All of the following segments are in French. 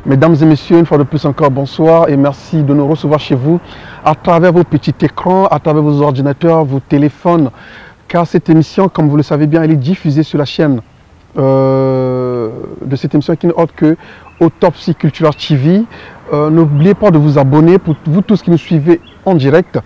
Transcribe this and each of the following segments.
Mesdames et messieurs, une fois de plus encore, bonsoir et merci de nous recevoir chez vous à travers vos petits écrans, à travers vos ordinateurs, vos téléphones, car cette émission, comme vous le savez bien, elle est diffusée sur la chaîne de cette émission qui n'est autre que Autopsie Cultural TV. N'oubliez pas de vous abonner, pour vous tous qui nous suivez en direct.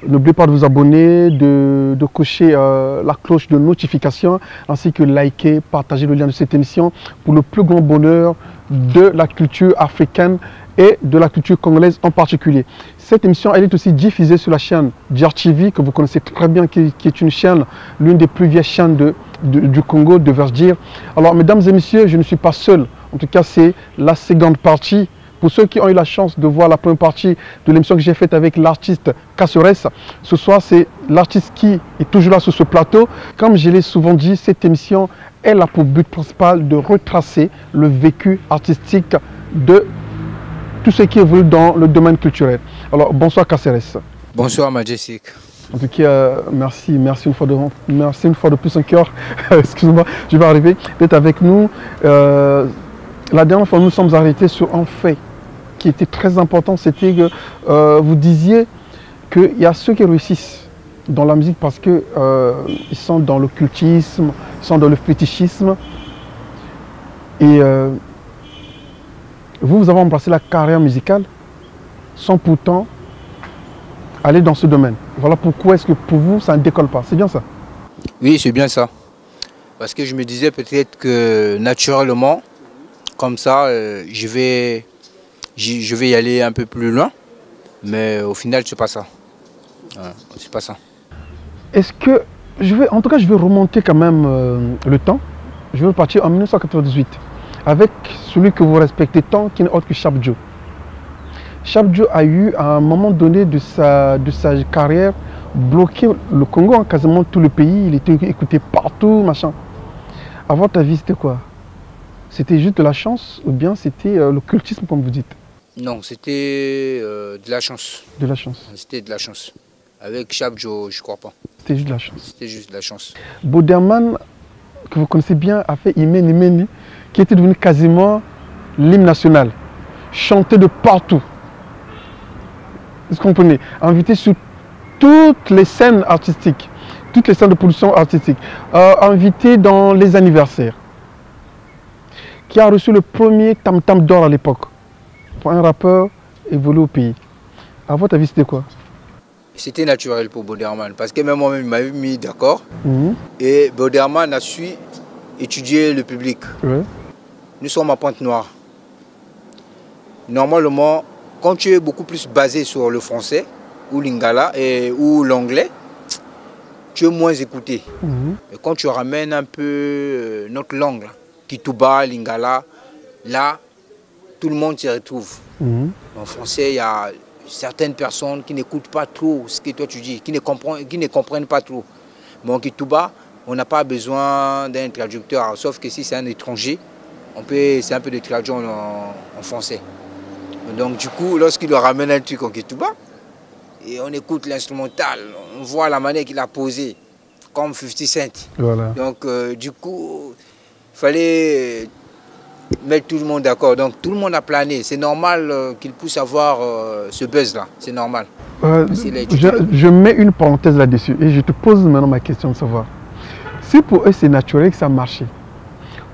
N'oubliez pas de vous abonner, de cocher la cloche de notification, ainsi que liker, partager le lien de cette émission pour le plus grand bonheur de la culture africaine et de la culture congolaise en particulier. Cette émission, elle est aussi diffusée sur la chaîne DRTV, que vous connaissez très bien, qui est une chaîne, l'une des plus vieilles chaînes du Congo, de Verdire. Alors, mesdames et messieurs, je ne suis pas seul. En tout cas, c'est la seconde partie. Pour ceux qui ont eu la chance de voir la première partie de l'émission que j'ai faite avec l'artiste Kasserès, ce soir, c'est l'artiste qui est toujours là sur ce plateau. Comme je l'ai souvent dit, cette émission, elle a pour but principal de retracer le vécu artistique de tout ce qui évolue dans le domaine culturel. Alors, bonsoir Kasserès. Bonsoir Majestic. En tout cas, merci une fois de plus encore. Excusez-moi, je vais arriver d'être avec nous. La dernière fois, nous sommes arrêtés sur un fait qui était très important, c'était que vous disiez qu'il y a ceux qui réussissent dans la musique parce qu'ils sont dans l'occultisme, ils sont dans le fétichisme. Et vous avez embrassé la carrière musicale sans pourtant aller dans ce domaine. Voilà pourquoi est-ce que pour vous, ça ne décolle pas. C'est bien ça? Oui, c'est bien ça. Parce que je me disais peut-être que naturellement, comme ça, je vais y aller un peu plus loin, mais au final, c'est pas ça. C'est pas ça. Est-ce que en tout cas, je vais remonter quand même le temps. Je vais partir en 1998 avec celui que vous respectez tant, qui n'est autre que Chap Joe. Chap Joe a eu, à un moment donné de sa carrière, bloqué le Congo, hein, quasiment tout le pays. Il était écouté partout, machin. À votre avis, c'était quoi? C'était juste de la chance ou bien c'était l'occultisme, comme vous dites? Non, c'était de la chance. De la chance. C'était de la chance. Avec Chap Joe, je crois pas. C'était juste de la chance. C'était juste de la chance. Boderman, que vous connaissez bien, a fait Imeni Imeni, qui était devenu quasiment l'hymne national. Chanté de partout. Vous comprenez? Invité sur toutes les scènes artistiques, toutes les scènes de production artistique. Invité dans les anniversaires. Qui a reçu le premier tam-tam d'or à l'époque pour un rappeur évolué au pays. À votre avis, c'était quoi? C'était naturel pour Boderman, parce que même moi-même, il m'avait mis d'accord. Et Boderman a su étudier le public. Ouais. Nous sommes à Pointe-Noire. Normalement, quand tu es beaucoup plus basé sur le français, ou l'ingala, ou l'anglais, tu es moins écouté. Et quand tu ramènes un peu notre langue, là, Kituba, Lingala, là, tout le monde s'y retrouve. En français, il y a certaines personnes qui n'écoutent pas trop ce que toi tu dis, qui ne comprennent pas trop. Mais en Kituba, on n'a pas besoin d'un traducteur, sauf que si c'est un étranger, c'est un peu de traduction en français. Donc du coup, lorsqu'il leur ramène un truc en Kituba, et on écoute l'instrumental, on voit la manière qu'il a posé, comme 50 Cent. Voilà. Donc du coup, il fallait mettre tout le monde d'accord. Donc tout le monde a plané. C'est normal qu'il puisse avoir ce buzz-là. C'est normal. Je mets une parenthèse là-dessus et je te pose maintenant ma question de savoir. Si pour eux c'est naturel que ça a marché,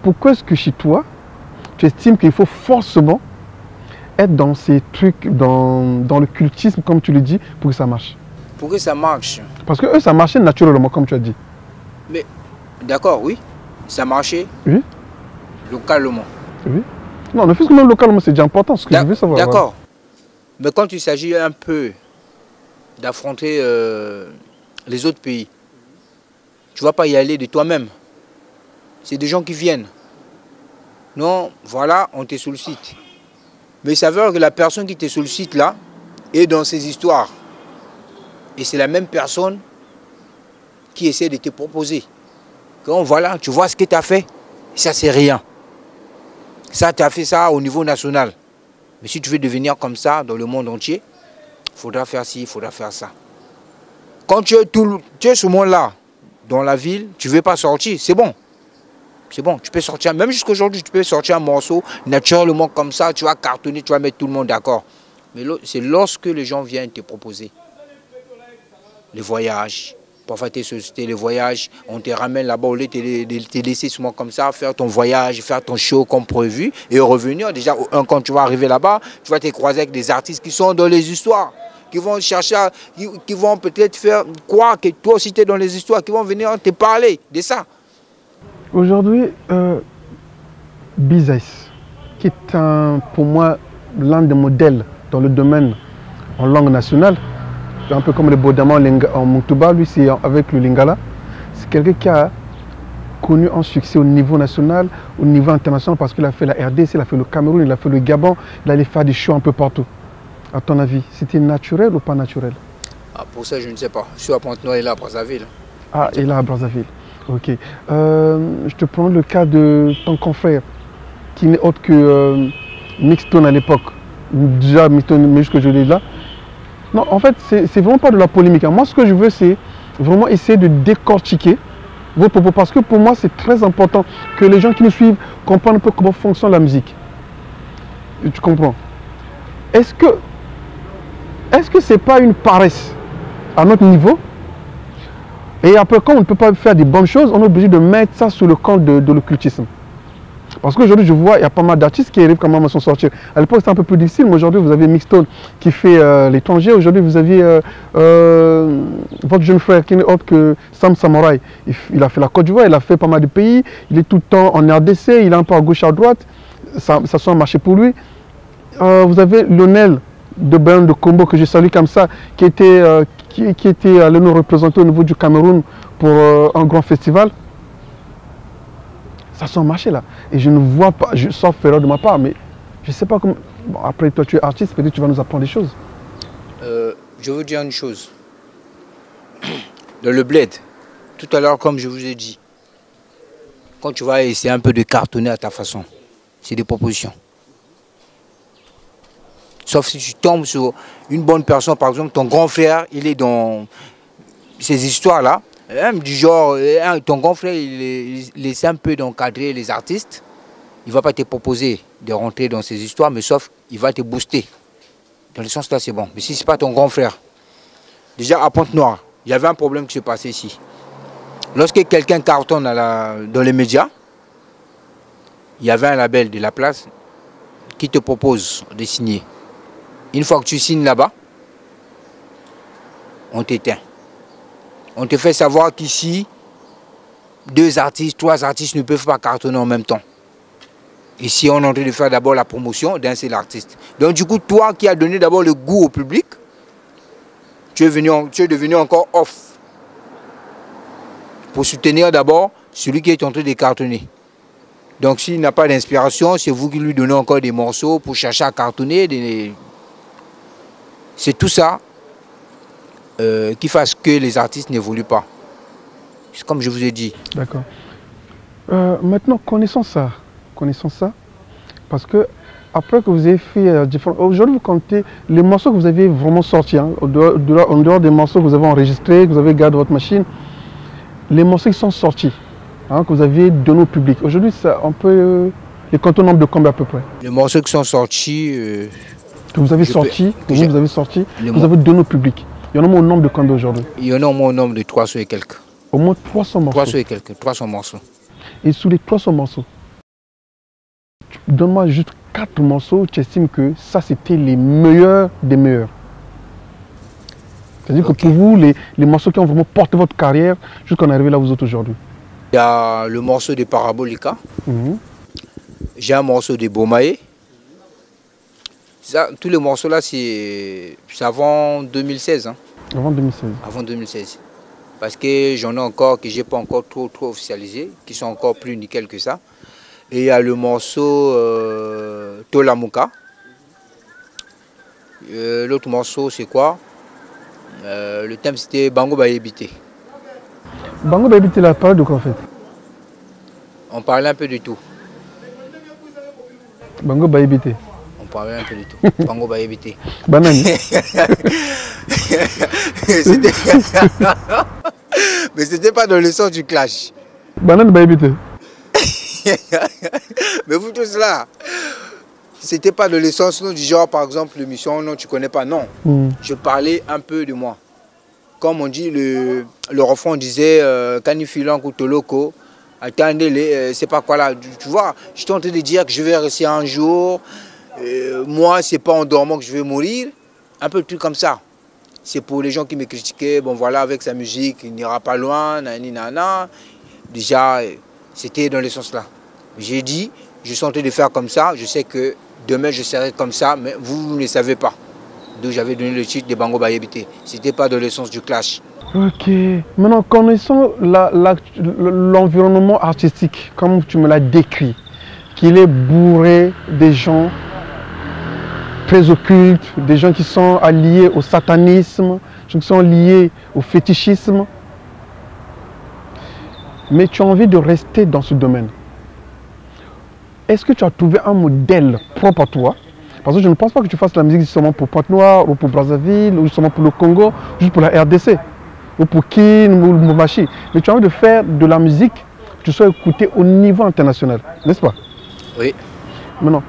pourquoi est-ce que chez toi, tu estimes qu'il faut forcément être dans ces trucs, dans le cultisme, comme tu le dis, pour que ça marche? Pour que ça marche. Parce que eux, ça marchait naturellement, comme tu as dit. Mais, d'accord, oui. Ça marchait. Oui. Localement. Oui. Non, ne fût-ce que même localement, c'est déjà important, ce que je veux savoir. D'accord. Ouais. Mais quand il s'agit un peu d'affronter les autres pays, tu ne vas pas y aller de toi-même. C'est des gens qui viennent. Non, voilà, on te sollicite. Mais il s'avère que la personne qui te sollicite là est dans ces histoires. Et c'est la même personne qui essaie de te proposer. Quand voilà, tu vois ce que tu as fait, ça c'est rien. Ça, tu as fait ça au niveau national. Mais si tu veux devenir comme ça dans le monde entier, il faudra faire ci, il faudra faire ça. Quand tu es ce monde-là, dans la ville, tu ne veux pas sortir, c'est bon. C'est bon, tu peux sortir, même jusqu'aujourd'hui, tu peux sortir un morceau naturellement comme ça, tu vas cartonner, tu vas mettre tout le monde d'accord. Mais c'est lorsque les gens viennent te proposer les voyages, parfois tes sociétés, les voyages, on te ramène là-bas, au lieu de te laisser souvent comme ça, faire ton voyage, faire ton show comme prévu et revenir. Déjà, quand tu vas arriver là-bas, tu vas te croiser avec des artistes qui sont dans les histoires, qui vont chercher, qui vont peut-être faire croire que toi aussi tu es dans les histoires, qui vont venir te parler de ça. Aujourd'hui, Bizaïs, qui est pour moi l'un des modèles dans le domaine en langue nationale, un peu comme le Bodama en Montouba, lui c'est avec le Lingala. C'est quelqu'un qui a connu un succès au niveau national, au niveau international, parce qu'il a fait la RDC, il a fait le Cameroun, il a fait le Gabon, il allait faire des shows un peu partout. À ton avis, c'était naturel ou pas naturel? Pour ça, je ne sais pas. Je suis à Pointe-Noire et là à Brazzaville. Ah, et là à Brazzaville. Ok. Je te prends le cas de ton confrère, qui n'est autre que Mixstone à l'époque. Déjà, Mixstone, mais jusque je l'ai là. Non, en fait, c'est vraiment pas de la polémique. Moi, ce que je veux, c'est vraiment essayer de décortiquer vos propos. Parce que pour moi, c'est très important que les gens qui nous suivent comprennent un peu comment fonctionne la musique. Tu comprends? Est-ce que c'est pas une paresse à notre niveau? Et après, quand on ne peut pas faire des bonnes choses, on est obligé de mettre ça sous le compte de l'occultisme. Parce qu'aujourd'hui, je vois, il y a pas mal d'artistes qui arrivent quand même à s'en sortir. À l'époque, c'était un peu plus difficile, mais aujourd'hui, vous avez Mixstone qui fait l'étranger. Aujourd'hui, vous aviez votre jeune frère qui n'est autre que Sam Samouraï. Il a fait la Côte d'Ivoire, il a fait pas mal de pays. Il est tout le temps en RDC, il est un peu à gauche, à droite. Ça soit marché pour lui. Vous avez Lionel de Bayon de Combo, que je salue comme ça, qui était allé nous représenter au niveau du Cameroun pour un grand festival. Ça sent marché là. Et je ne vois pas, sauf erreur de ma part, mais je ne sais pas comment. Bon, après, toi, tu es artiste, peut-être tu vas nous apprendre des choses. Je veux dire une chose. Dans le bled, tout à l'heure, comme je vous ai dit, quand tu vas essayer un peu de cartonner à ta façon, c'est des propositions. Sauf si tu tombes sur une bonne personne, par exemple, ton grand frère, il est dans ces histoires-là. Même du genre, ton grand frère, il essaie un peu d'encadrer les artistes. Il ne va pas te proposer de rentrer dans ces histoires, mais sauf il va te booster. Dans le sens là, c'est bon. Mais si ce n'est pas ton grand frère, déjà à Pointe-Noire, il y avait un problème qui se passait ici. Lorsque quelqu'un cartonne dans les médias, il y avait un label de la place qui te propose de signer. Une fois que tu signes là-bas, on t'éteint. On te fait savoir qu'ici, 2 artistes, 3 artistes ne peuvent pas cartonner en même temps. Ici, on est en train de faire d'abord la promotion d'un seul artiste. Donc du coup, toi qui as donné d'abord le goût au public, tu es devenu encore off. Pour soutenir d'abord celui qui est en train de cartonner. Donc s'il n'a pas d'inspiration, c'est vous qui lui donnez encore des morceaux pour chercher à cartonner. C'est tout ça qui fasse que les artistes n'évoluent pas. C'est comme je vous ai dit. D'accord. Maintenant, connaissons ça, parce que après que vous avez fait différents... Aujourd'hui, vous comptez les morceaux que vous avez vraiment sortis, hein, en dehors des morceaux que vous avez enregistrés, que vous avez gardé votre machine, les morceaux qui sont sortis, hein, que vous avez donnés au public. Aujourd'hui, on peut les compter au nombre de combien à peu près? Les morceaux qui sont sortis... que vous avez sorti, vous avez donné au public. Il y en a au moins au nombre de combien aujourd'hui? Il y en a au moins au nombre de 300 et quelques. Au moins 300 morceaux? 300 et quelques, 300 morceaux. Et sous les 300 morceaux, donne-moi juste 4 morceaux, tu estimes que ça c'était les meilleurs des meilleurs. C'est-à-dire que pour vous, les morceaux qui ont vraiment porté votre carrière jusqu'à en arriver là où vous êtes aujourd'hui. Il y a le morceau de Parabolica. J'ai un morceau de Bomae. Ça, tous les morceaux là, c'est avant 2016. Hein. Avant 2016. Avant 2016. Parce que j'en ai encore que je n'ai pas encore trop officialisé, qui sont encore plus nickel que ça. Et il y a le morceau Tolamuka. L'autre morceau, c'est quoi? Le thème, c'était Bango Bayebite. Bango Bayebite, la parole de quoi en fait? On parlait un peu de tout. Bango Bayebite. On parlait un peu de tout. Bango Bayebite. Banane. Mais c'était pas dans le sens du clash. Banane Bayebite. Mais vous tous là, c'était pas de l'essence du genre, par exemple, l'émission, non, tu connais pas, non. Je parlais un peu de moi. Comme on dit, le refrain disait, Canifilan Koutoloko, attendez, c'est pas quoi là. Tu vois, je suis en train de dire que je vais rester un jour. Moi, c'est pas en dormant que je vais mourir. Un peu de trucs comme ça. C'est pour les gens qui me critiquaient, bon voilà, avec sa musique, il n'ira pas loin, nani nana. Déjà, c'était dans le sens là. J'ai dit, je suis en train de faire comme ça, je sais que demain je serai comme ça, mais vous ne le savez pas. D'où j'avais donné le titre de Bango Bayebite. C'était pas dans le sens du clash. Ok. Maintenant, connaissons l'environnement artistique, comme tu me l'as décrit, qu'il est bourré des gens très occultes, des gens qui sont liés au satanisme, des gens qui sont liés au fétichisme. Mais tu as envie de rester dans ce domaine. Est-ce que tu as trouvé un modèle propre à toi? Parce que je ne pense pas que tu fasses la musique seulement pour Pointe-Noire, ou pour Brazzaville, ou seulement pour le Congo, juste pour la RDC, ou pour Kin, ou Moumachi. Mais tu as envie de faire de la musique que tu sois écouté au niveau international, n'est-ce pas? Oui. Maintenant,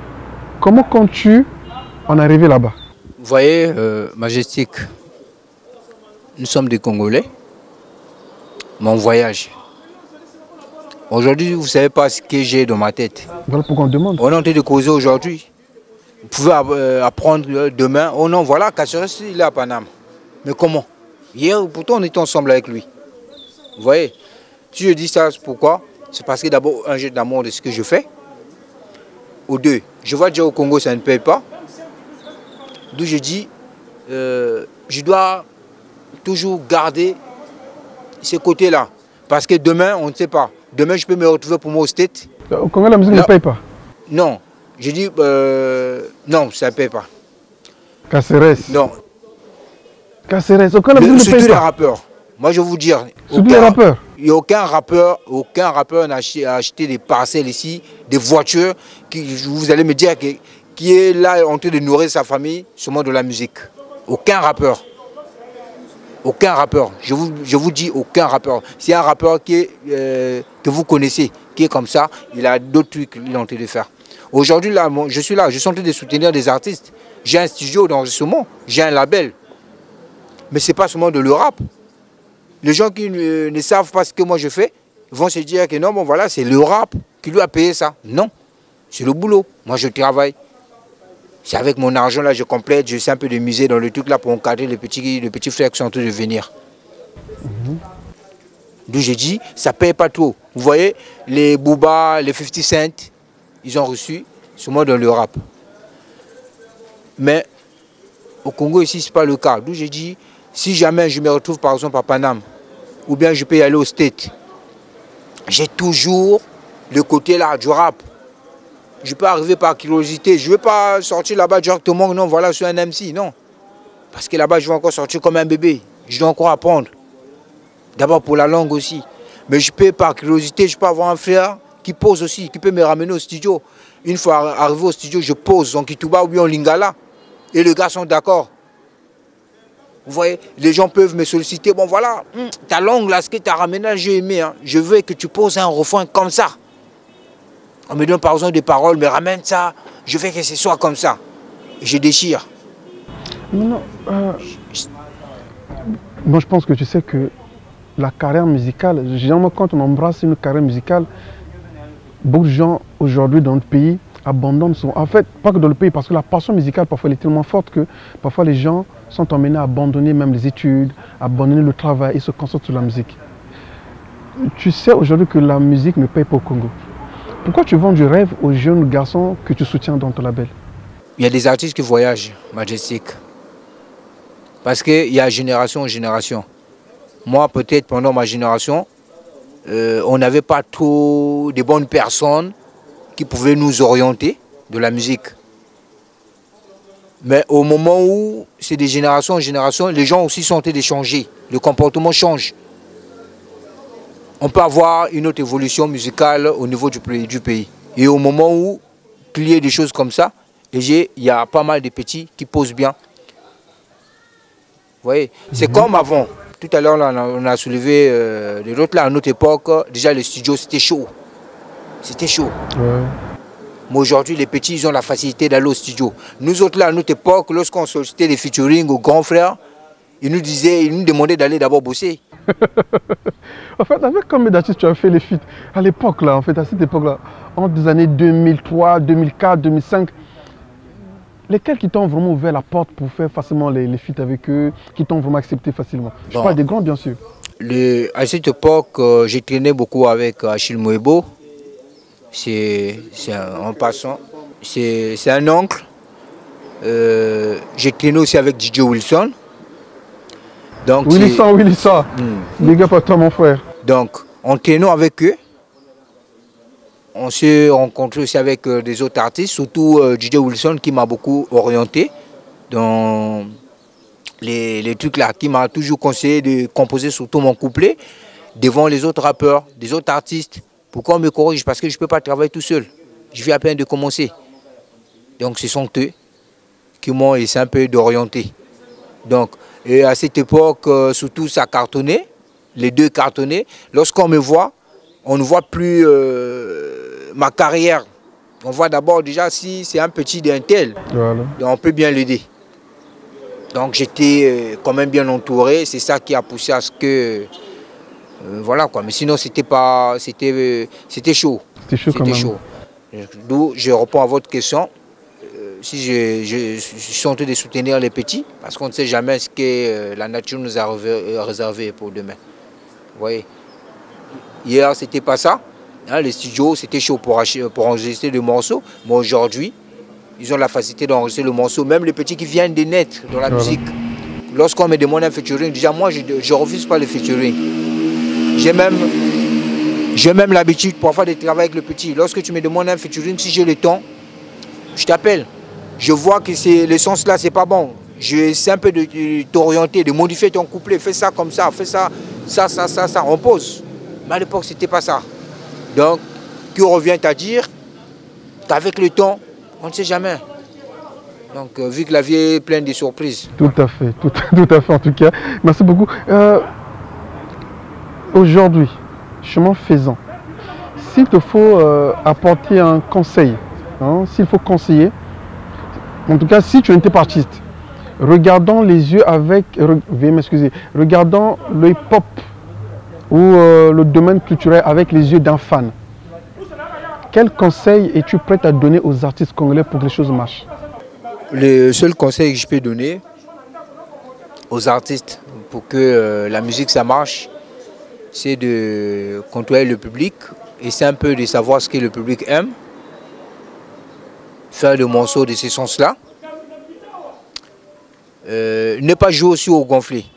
comment comptes-tu en arriver là-bas? Vous voyez, Majestic, nous sommes des Congolais. Mon voyage. Aujourd'hui, vous ne savez pas ce que j'ai dans ma tête. Voilà pourquoi on demande. On est en train de causer aujourd'hui. Vous pouvez apprendre demain. Oh non, voilà, Kasseres, il est à Paname. Mais comment? Hier, pourtant, on était ensemble avec lui. Vous voyez? Si je dis ça, c'est pourquoi? C'est parce que d'abord, un jeu d'amour de ce que je fais. Ou deux, je vois déjà au Congo, ça ne paye pas. D'où je dis, je dois toujours garder ce côté-là. Parce que demain, on ne sait pas. Demain, je peux me retrouver pour moi au State. Au Congo, la musique ne paye pas? Non. Je dis, non, ça ne paye pas. Kasseres. Non. Kasseres, aucun la musique ne paye pas. Surtout les rappeurs. Moi, je vais vous dire. Surtout les rappeurs. Il n'y a aucun rappeur n'a acheté des parcelles ici, des voitures, vous allez me dire, qui est là en train de nourrir sa famille, seulement de la musique. Aucun rappeur. Aucun rappeur. Je vous dis aucun rappeur. C'est un rappeur que vous connaissez, qui est comme ça, il a d'autres trucs qu'il est en train de faire. Aujourd'hui, là, je suis là, je suis en train de soutenir des artistes. J'ai un studio d'enregistrement, j'ai un label. Mais ce n'est pas seulement de le rap. Les gens qui ne savent pas ce que moi je fais vont se dire que non, bon voilà, c'est le rap qui lui a payé ça. Non, c'est le boulot. Moi je travaille. C'est avec mon argent là, je complète, je sais un peu de musée dans le truc là pour encadrer les petits frères qui sont en train de venir. D'où j'ai dit, ça ne paye pas trop. Vous voyez, les Booba, les 50 Cent, ils ont reçu, sûrement dans le rap. Mais au Congo ici, ce n'est pas le cas. D'où j'ai dit, si jamais je me retrouve par exemple à Paname, ou bien je peux y aller au State, j'ai toujours le côté là du rap. Je peux arriver par curiosité. Je ne vais pas sortir là-bas directement, non, voilà, je suis un MC, non. Parce que là-bas, je vais encore sortir comme un bébé. Je dois encore apprendre. D'abord pour la langue aussi. Mais je peux, par curiosité, je peux avoir un frère qui pose aussi, qui peut me ramener au studio. Une fois arrivé au studio, je pose en Kituba ou bien en Lingala. Et les gars sont d'accord. Vous voyez, les gens peuvent me solliciter. Bon voilà, ta langue là, ce que tu as ramené, j'ai aimé. Hein. Je veux que tu poses un refrain comme ça. On me donne par exemple des paroles, mais ramène ça. Je veux que ce soit comme ça. Je déchire. Non, moi je pense que tu sais que la carrière musicale, généralement quand on embrasse une carrière musicale, beaucoup de gens aujourd'hui dans notre pays abandonnent son... En fait, pas que dans le pays, parce que la passion musicale parfois elle est tellement forte que parfois les gens sont emmenés à abandonner même les études, à abandonner le travail et se concentrent sur la musique. Tu sais aujourd'hui que la musique ne paye pas au Congo. Pourquoi tu vends du rêve aux jeunes garçons que tu soutiens dans ton label? Il y a des artistes qui voyagent, Majestic. Parce qu'il y a génération en génération. Moi, peut-être pendant ma génération, on n'avait pas trop de bonnes personnes qui pouvaient nous orienter de la musique. Mais au moment où c'est de génération en génération, les gens aussi sont en train de changer. Le comportement change. On peut avoir une autre évolution musicale au niveau du pays. Et au moment où il y a des choses comme ça, il y a pas mal de petits qui posent bien. Vous voyez, c'est comme avant. Tout à l'heure, on a soulevé de l'autre là, à notre époque, déjà le studio c'était chaud. c'était chaud. Ouais. Mais aujourd'hui, les petits, ils ont la facilité d'aller au studio. Nous autres, là, à notre époque, lorsqu'on sollicitait des featuring aux grands frères, ils nous demandaient d'aller d'abord bosser. En fait, avec combien d'artistes tu as fait les feats à l'époque, là, en fait, à cette époque-là, entre les années 2003, 2004, 2005, lesquels qui t'ont vraiment ouvert la porte pour faire facilement les feats avec eux, qui t'ont vraiment accepté facilement? Je parle des grands, bien sûr. À cette époque, j'ai traîné beaucoup avec Achille Moebo. En passant, c'est un oncle. J'ai traîné aussi avec DJ Wilson. Donc, Wilson. Big up à toi, mon frère. Donc, en traînant avec eux, on s'est rencontré aussi avec des autres artistes, surtout DJ Wilson qui m'a beaucoup orienté dans les trucs là, qui m'a toujours conseillé de composer surtout mon couplet devant les autres rappeurs, des autres artistes. Pourquoi on me corrige? Parce que je ne peux pas travailler tout seul. Je viens à peine de commencer. Donc ce sont eux qui m'ont essayé un peu d'orienter. Donc, et à cette époque, surtout ça cartonnait, les deux cartonnaient. Lorsqu'on me voit, on ne voit plus ma carrière. On voit d'abord déjà si c'est un petit d'un tel, voilà. Donc on peut bien l'aider. Donc j'étais quand même bien entouré, c'est ça qui a poussé à ce que... voilà quoi, mais sinon c'était chaud. C'était chaud quand même. Chaud. D'où je réponds à votre question. Si je suis tenté de soutenir les petits, parce qu'on ne sait jamais ce que la nature nous a réservé pour demain. Vous voyez, hier c'était pas ça, hein, les studios c'était chaud pour enregistrer des morceaux, mais aujourd'hui ils ont la facilité d'enregistrer le morceau, même les petits qui viennent de naître dans la musique. Lorsqu'on me demande un featuring, déjà moi je refuse pas le featuring. J'ai même l'habitude parfois de travailler avec le petit. Lorsque tu me demandes un featuring, si j'ai le temps, je t'appelle. Je vois que le sens là, c'est pas bon. J'essaie un peu de t'orienter, de modifier ton couplet. Fais ça comme ça, fais ça, ça, on pose. Mais à l'époque, c'était pas ça. Donc, que revient à dire qu'avec le temps, on ne sait jamais. Donc, vu que la vie est pleine de surprises. Tout à fait, tout à fait en tout cas. Merci beaucoup. Aujourd'hui, chemin faisant, s'il te faut apporter un conseil, hein, s'il faut conseiller, en tout cas, si tu n'étais pas artiste, regardons les yeux avec, veuillez m'excuser, regardons le hip-hop ou le domaine culturel avec les yeux d'un fan. Quel conseil es-tu prêt à donner aux artistes congolais pour que les choses marchent? Le seul conseil que je peux donner aux artistes pour que la musique ça marche, c'est de contrôler le public et c'est un peu de savoir ce que le public aime. Faire des morceaux de ce sens-là. Ne pas jouer aussi au conflit.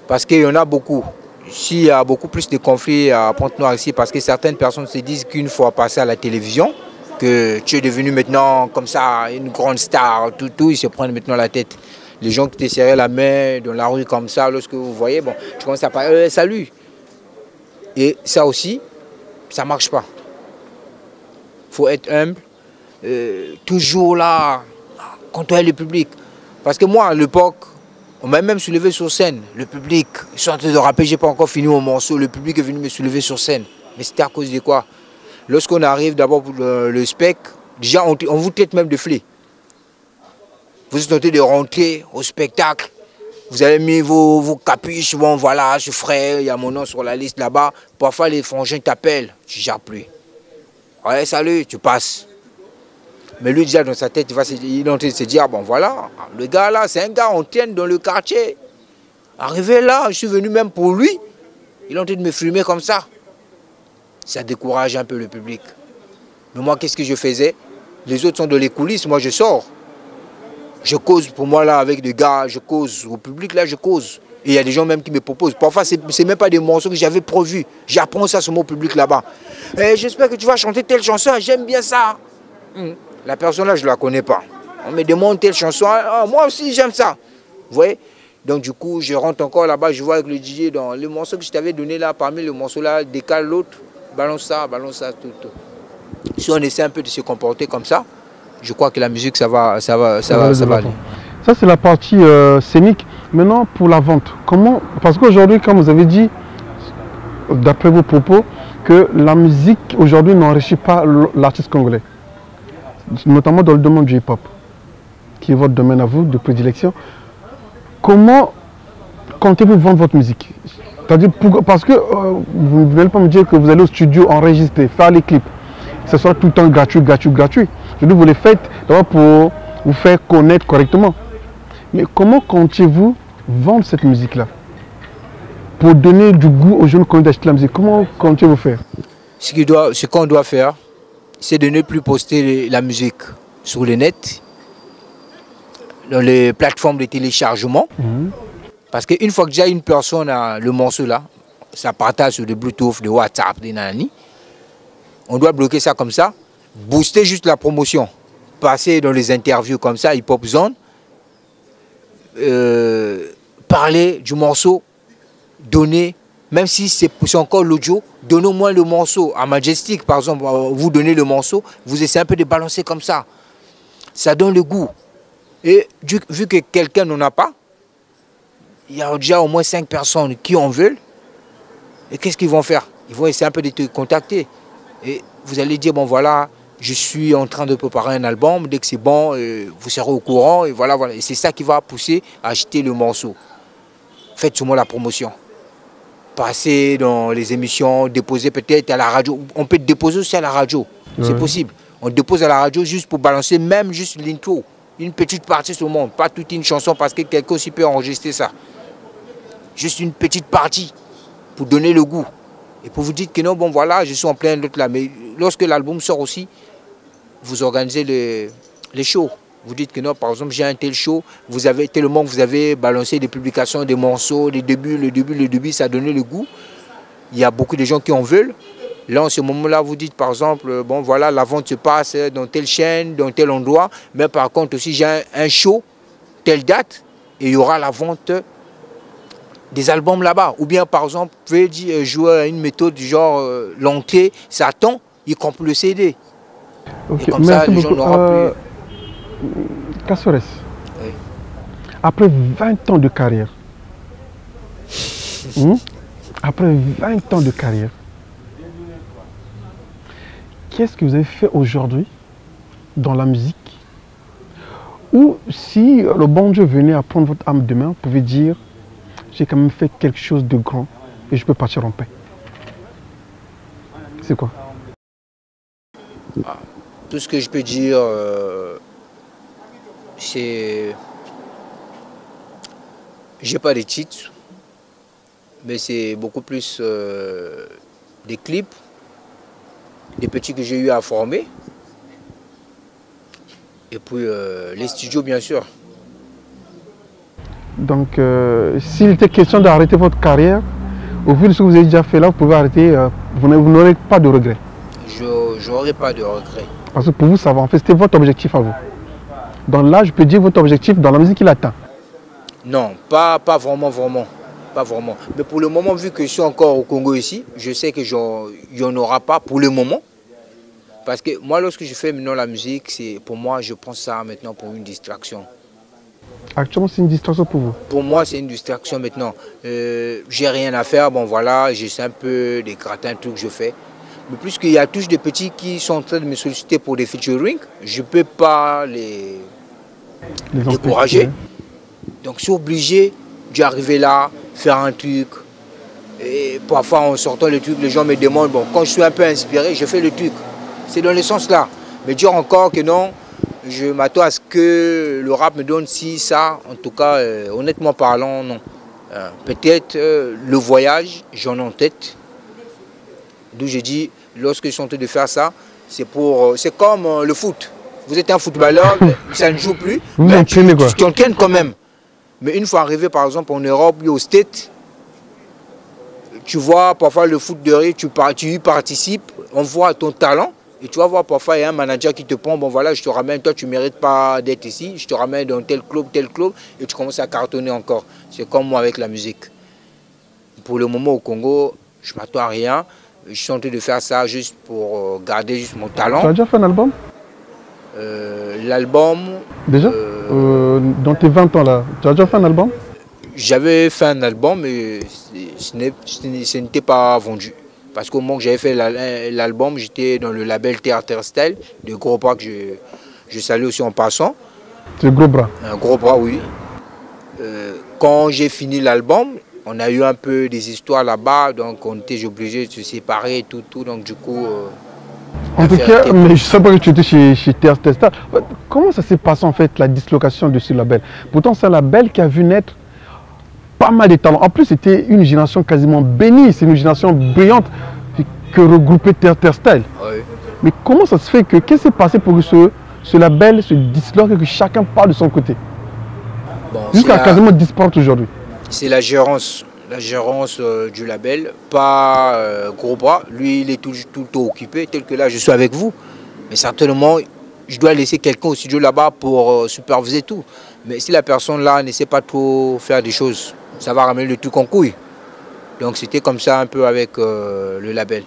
Parce qu'il y en a beaucoup. S'il y a beaucoup plus de conflits à Pointe-Noire ici, parce que certaines personnes se disent qu'une fois passé à la télévision, que tu es devenu maintenant comme ça une grande star, tout, ils se prennent maintenant la tête. Les gens qui te serraient la main dans la rue comme ça, lorsque vous voyez, bon, tu commences à parler, salut. Et ça aussi, ça ne marche pas. Il faut être humble. Toujours là, contrôler le public. Parce que moi, à l'époque, on m'a même soulevé sur scène. Le public, je suis en train de rapper, je n'ai pas encore fini mon morceau. Le public est venu me soulever sur scène. Mais c'était à cause de quoi? Lorsqu'on arrive d'abord pour le spec, déjà on vous traite même de flé. Vous êtes tenté de rentrer au spectacle. Vous avez mis vos capuches, bon voilà, je suis frère, il y a mon nom sur la liste là-bas. Parfois les frangins t'appellent, tu ne gères plus. Ouais, salut, tu passes. Mais lui déjà dans sa tête, il est en train de se dire, bon voilà, le gars là, c'est un gars, on tient dans le quartier. Arrivé là, je suis venu même pour lui, il est en train de me filmer comme ça. Ça décourage un peu le public. Mais moi, qu'est-ce que je faisais? Les autres sont dans les coulisses, moi je sors. Je cause pour moi là avec des gars, je cause au public là, je cause. Et il y a des gens même qui me proposent. Parfois, ce n'est même pas des morceaux que j'avais prévus. J'apprends ça sur mon public là-bas. J'espère que tu vas chanter telle chanson, j'aime bien ça. La personne là, je ne la connais pas. On me demande telle chanson, moi aussi j'aime ça. Vous voyez? Donc du coup, je rentre encore là-bas, je vois avec le DJ dans le morceau que je t'avais donné là, parmi les morceaux là, décale l'autre, balance ça, tout. Si on essaie un peu de se comporter comme ça, je crois que la musique, ça va aller. Ça, c'est la partie scénique. Maintenant, pour la vente, comment? Parce qu'aujourd'hui, comme vous avez dit, d'après vos propos, que la musique aujourd'hui n'enrichit pas l'artiste congolais, notamment dans le domaine du hip-hop, qui est votre domaine à vous de prédilection. Comment comptez-vous vendre votre musique? C'est-à-dire, parce que vous n'allez pas me dire que vous allez au studio enregistrer, faire les clips. Ce sera tout le temps gratuit. Je dis, vous les faites d'abord pour vous faire connaître correctement. Mais comment comptez-vous vendre cette musique-là? Pour donner du goût aux jeunes qui d'acheter la musique, comment comptez-vous faire? Ce qu'on doit faire, c'est de ne plus poster la musique sur le net, dans les plateformes de téléchargement. Parce qu'une fois que déjà une personne a le morceau là, ça partage sur des Bluetooth, des WhatsApp, des nanani, on doit bloquer ça comme ça, booster juste la promotion, passer dans les interviews comme ça, hip-hop zone, parler du morceau, donner, même si c'est encore l'audio, donnez au moins le morceau. À Majestic, par exemple, vous donnez le morceau, vous essayez un peu de balancer comme ça. Ça donne le goût. Et vu que quelqu'un n'en a pas, il y a déjà au moins 5 personnes qui en veulent. Et qu'est-ce qu'ils vont faire? Ils vont essayer un peu de te contacter. Et vous allez dire, bon voilà, je suis en train de préparer un album, dès que c'est bon, vous serez au courant. Et voilà. Et c'est ça qui va pousser à acheter le morceau. Faites seulement la promotion. Passer dans les émissions, déposer peut-être à la radio. On peut déposer aussi à la radio, c'est possible. On dépose à la radio juste pour balancer même juste l'intro. Une petite partie sur le monde, pas toute une chanson parce que quelqu'un aussi peut enregistrer ça. Juste une petite partie pour donner le goût. Et pour vous dire que non, bon voilà, je suis en plein d'autres là. Mais lorsque l'album sort aussi, vous organisez les shows. Vous dites que non, par exemple, j'ai un tel show, vous avez tellement vous avez balancé des publications, des morceaux, le début, ça a donné le goût. Il y a beaucoup de gens qui en veulent. Là, en ce moment-là, vous dites par exemple, bon voilà, la vente se passe dans telle chaîne, dans tel endroit, mais par contre aussi j'ai un show, telle date, et il y aura la vente des albums là-bas. Ou bien par exemple, vous pouvez jouer à une méthode du genre l'entrée, ça attend, y compris le CD. Okay. Et comme ça, les gens n'auront plus... Kasores, oui. Après 20 ans de carrière, après 20 ans de carrière, qu'est-ce que vous avez fait aujourd'hui dans la musique? Ou si le bon Dieu venait à prendre votre âme demain, vous pouvez dire, j'ai quand même fait quelque chose de grand et je peux partir en paix. C'est quoi? Tout ce que je peux dire, c'est... J'ai pas de titres, mais c'est beaucoup plus des clips, des petits que j'ai eu à former, et puis les studios bien sûr. Donc s'il était question d'arrêter votre carrière, au vu de ce que vous avez déjà fait là, vous pouvez arrêter, vous n'aurez pas de regrets. Je n'aurai pas de regrets. Parce que pour vous, ça va, en fait, c'était votre objectif à vous. Donc là, je peux dire votre objectif dans la musique qu'il atteint. Non, pas vraiment. Pas vraiment. Mais pour le moment, vu que je suis encore au Congo ici, je sais que il n'y en aura pas pour le moment. Parce que moi, lorsque je fais maintenant la musique, pour moi, je prends ça maintenant pour une distraction. Actuellement, c'est une distraction pour vous? Pour moi, c'est une distraction maintenant. J'ai rien à faire, bon voilà, j'essaie un peu des gratins, tout que je fais. Mais plus qu'il y a tous des petits qui sont en train de me solliciter pour des featuring, je ne peux pas les décourager. Donc je suis obligé d'arriver là, faire un truc. Et parfois en sortant le truc, les gens me demandent, bon, quand je suis un peu inspiré, je fais le truc. C'est dans le sens là. Mais dire encore que non, je m'attends à ce que le rap me donne ci, ça. En tout cas, honnêtement parlant, non. Peut-être le voyage, j'en ai en tête. D'où j'ai dit, lorsque je suis en train de faire ça, c'est comme le foot. Vous êtes un footballeur, ça ne joue plus, mais tu t'entraînes quand même. Mais une fois arrivé par exemple en Europe ou au States, tu vois parfois le foot de rire, tu y participes, on voit ton talent. Et tu vas voir parfois il y a un manager qui te prend, bon voilà, je te ramène, toi tu ne mérites pas d'être ici, je te ramène dans tel club, et tu commences à cartonner encore. C'est comme moi avec la musique. Pour le moment au Congo, je ne m'attends à rien. Je suis en train de faire ça juste pour garder juste mon talent. Tu as déjà fait un album? L'album... Déjà dans tes 20 ans là, tu as déjà fait un album? J'avais fait un album, mais ce n'était pas vendu. Parce qu'au moment que j'avais fait l'album, j'étais dans le label Théâtre Style, de Gros Bras que je salue aussi en passant. C'est Gros Bras. Un Gros Bras, oui. Quand j'ai fini l'album, on a eu un peu des histoires là-bas, donc on était obligé de se séparer, tout, donc du coup... en tout cas, mais je sais pas que tu étais chez Théâtre Style. Comment ça s'est passé en fait, la dislocation de ce label? Pourtant, c'est un label qui a vu naître pas mal de talents. En plus, c'était une génération quasiment bénie, c'est une génération brillante que regroupait Théâtre Style. Oui. Mais comment ça se fait que, qu'est-ce qui s'est passé pour que ce label se disloque et que chacun part de son côté? Bon, jusqu'à quasiment disparaître aujourd'hui. C'est la gérance du label, pas Gros Bras. Lui, il est tout le temps occupé, tel que là, je suis avec vous. Mais certainement, je dois laisser quelqu'un au studio là-bas pour superviser tout. Mais si la personne là ne sait pas trop faire des choses, ça va ramener le truc en couille. Donc c'était comme ça un peu avec le label.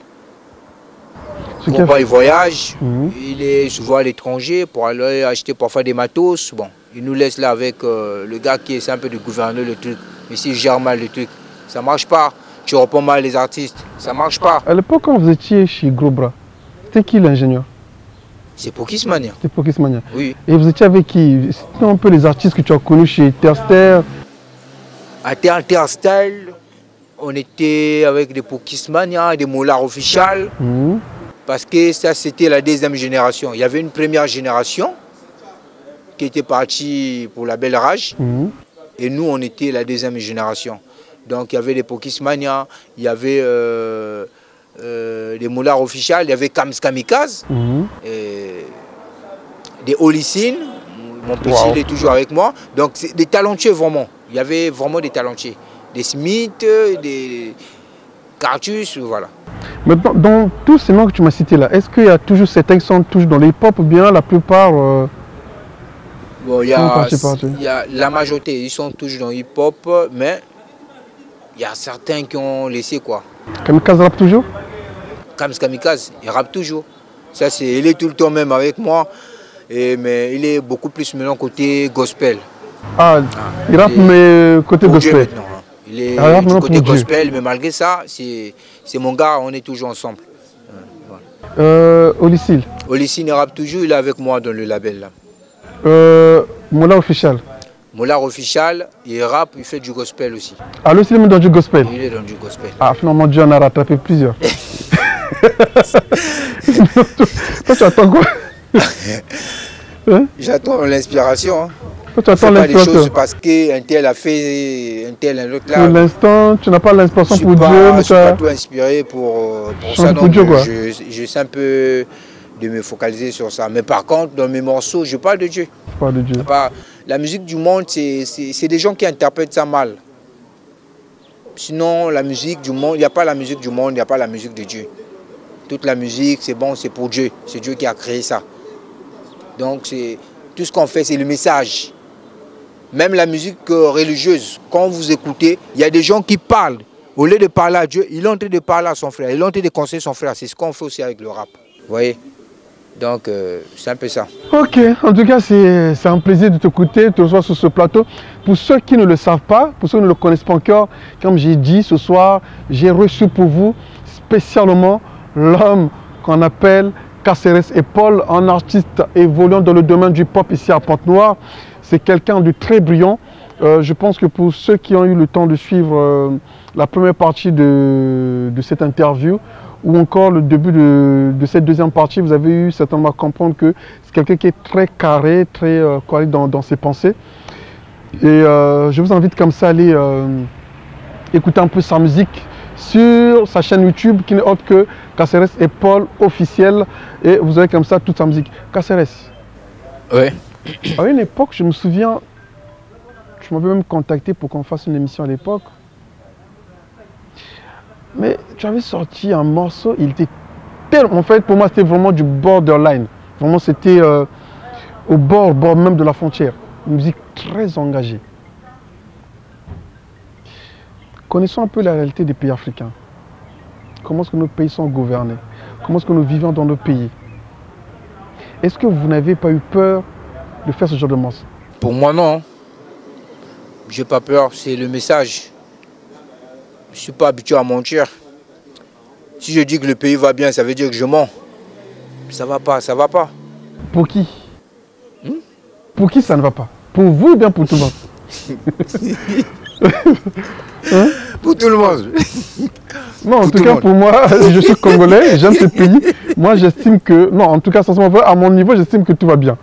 Gros Bras, il voyage, il est souvent à l'étranger pour aller acheter parfois des matos. Bon, il nous laisse là avec le gars qui essaie un peu de gouverner le truc. Mais s'il gère mal le truc, ça marche pas. Tu reprends mal les artistes, ça marche pas. À l'époque, quand vous étiez chez Gros Bras, c'était qui l'ingénieur? C'est Pokismania. C'était Pokismania. Oui. Et vous étiez avec qui? C'était un peu les artistes que tu as connus chez Terster. À Théâtre Style, on était avec des Pokismania, des Mollard Official. Parce que ça, c'était la deuxième génération. Il y avait une première génération qui était partie pour la Belle Rage. Et nous, on était la deuxième génération. Donc, il y avait des Pokismania, il y avait des Mollard Official, il y avait Kams Kamikaze, des Olicine. Mon petit, il est toujours avec moi. Donc, c'est des talentueux vraiment. Il y avait vraiment des talentueux. Des Smith, des Cartus, voilà. Maintenant, dans tous ces noms que tu m'as cités là, est-ce qu'il y a toujours certains qui sont toujours dans le hip-hop ou bien la plupart bon, il y a la majorité, ils sont toujours dans le hip-hop, mais il y a certains qui ont laissé quoi. Kamikaze rappe toujours? Kams Kamikaze, il rappe toujours. Ça, il est tout le temps même avec moi, mais il est beaucoup plus maintenant côté gospel. Il rappe mais côté gospel. Il est du côté gospel, mais malgré ça, c'est mon gars, on est toujours ensemble. Olicine. Olicine, il rappe toujours, il est avec moi dans le label là. Mollard Official. Mollard Official, il rappe, il fait du gospel aussi. Ah, lui, il est dans du gospel. Il est dans du gospel. Ah, finalement, Dieu en a rattrapé plusieurs. Toi, tu attends quoi? J'attends l'inspiration. Toi, tu attends l'inspiration. Pas des choses parce qu'un tel a fait, un tel, un autre là. Pour l'instant, tu n'as pas l'inspiration pour Dieu. Je ne suis pas tout inspiré pour ça. Donc, je sais un peu de me focaliser sur ça. Mais par contre, dans mes morceaux, je parle de Dieu. Parle de Dieu. La musique du monde, c'est des gens qui interprètent ça mal. Sinon, la musique du monde, il n'y a pas la musique du monde, il n'y a pas la musique de Dieu. Toute la musique, c'est bon, c'est pour Dieu. C'est Dieu qui a créé ça. Donc, tout ce qu'on fait, c'est le message. Même la musique religieuse, quand vous écoutez, il y a des gens qui parlent. Au lieu de parler à Dieu, il est en train de parler à son frère. Il est en train de conseiller son frère. C'est ce qu'on fait aussi avec le rap. Vous voyez? Donc, c'est un peu ça. Ok, en tout cas, c'est un plaisir de t'écouter, de te recevoir sur ce plateau. Pour ceux qui ne le savent pas, pour ceux qui ne le connaissent pas encore, comme j'ai dit ce soir, j'ai reçu pour vous spécialement l'homme qu'on appelle Caceres et Paul, un artiste évoluant dans le domaine du pop ici à Pointe-Noire. C'est quelqu'un de très brillant. Je pense que pour ceux qui ont eu le temps de suivre la première partie de cette interview, ou encore le début de cette deuxième partie, vous avez eu certainement à comprendre que c'est quelqu'un qui est très carré, très correct dans ses pensées. Et je vous invite comme ça à aller écouter un peu sa musique sur sa chaîne YouTube qui n'est autre que Caceres et Paul officiel. Et vous avez comme ça toute sa musique. Caceres. Oui. À une époque, je me souviens, tu m'avais même contacté pour qu'on fasse une émission à l'époque. Mais tu avais sorti un morceau, il était tellement... En fait, pour moi, c'était vraiment du borderline. Vraiment, c'était au bord même de la frontière. Une musique très engagée. Connaissons un peu la réalité des pays africains. Comment est-ce que nos pays sont gouvernés? Comment est-ce que nous vivons dans nos pays? Est-ce que vous n'avez pas eu peur de faire ce genre de morceau? Pour moi, non. Je n'ai pas peur, c'est le message. Je ne suis pas habitué à mentir. Si je dis que le pays va bien, ça veut dire que je mens. Ça va pas, ça va pas. Pour qui? Pour qui ça ne va pas? Pour vous ou bien pour tout le monde? Hein? Pour tout le monde. Non, en tout cas, pour moi, je suis congolais, j'aime ce pays. Moi, j'estime que, non, en tout cas, sincèrement, à mon niveau, j'estime que tout va bien.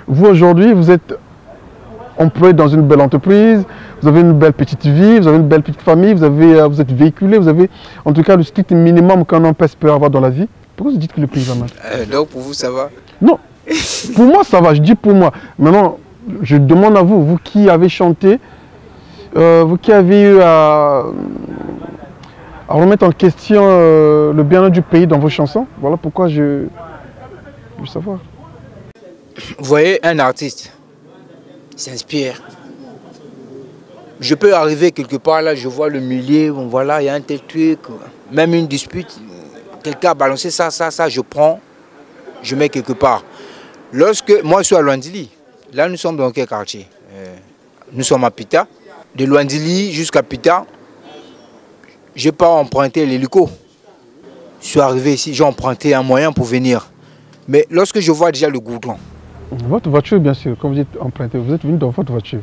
Vous, aujourd'hui, vous êtes employé dans une belle entreprise, vous avez une belle petite vie, vous avez une belle petite famille, vous êtes véhiculé, vous avez, en tout cas, le strict minimum qu'un homme peut espérer avoir dans la vie. Pourquoi vous dites que le pays va mal? Donc, pour vous, ça va? Non, pour moi, ça va, je dis pour moi. Maintenant, je demande à vous, vous qui avez chanté, vous qui avez eu à remettre en question le bien-être du pays dans vos chansons, voilà pourquoi je veux savoir. Vous voyez, un artiste s'inspire. Je peux arriver quelque part, là, je vois le milieu, bon, voilà, il y a un tel truc, même une dispute, quelqu'un a balancé ça, je prends, je mets quelque part. Lorsque, moi je suis à Luandili, là nous sommes dans quel quartier? Nous sommes à Pita. De Luandili jusqu'à Pita, je n'ai pas emprunté l'hélico. Je suis arrivé ici, j'ai emprunté un moyen pour venir. Mais lorsque je vois déjà le goudron. Votre voiture, bien sûr, quand vous êtes emprunté, vous êtes venu dans votre voiture.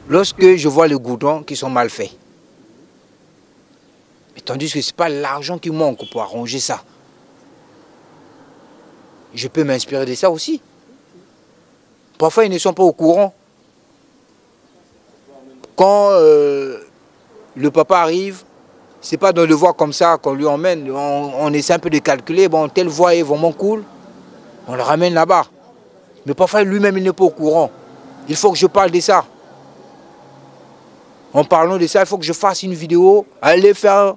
Lorsque je vois les goudrons qui sont mal faits. Mais tandis que ce n'est pas l'argent qui manque pour arranger ça. Je peux m'inspirer de ça aussi. Parfois, ils ne sont pas au courant. Quand le papa arrive, ce n'est pas dans le voie comme ça qu'on lui emmène. On essaie un peu de calculer. Bon, telle voie est vraiment cool. On le ramène là-bas. Mais parfois, lui-même, il n'est pas au courant. Il faut que je parle de ça. En parlant de ça, il faut que je fasse une vidéo, aller faire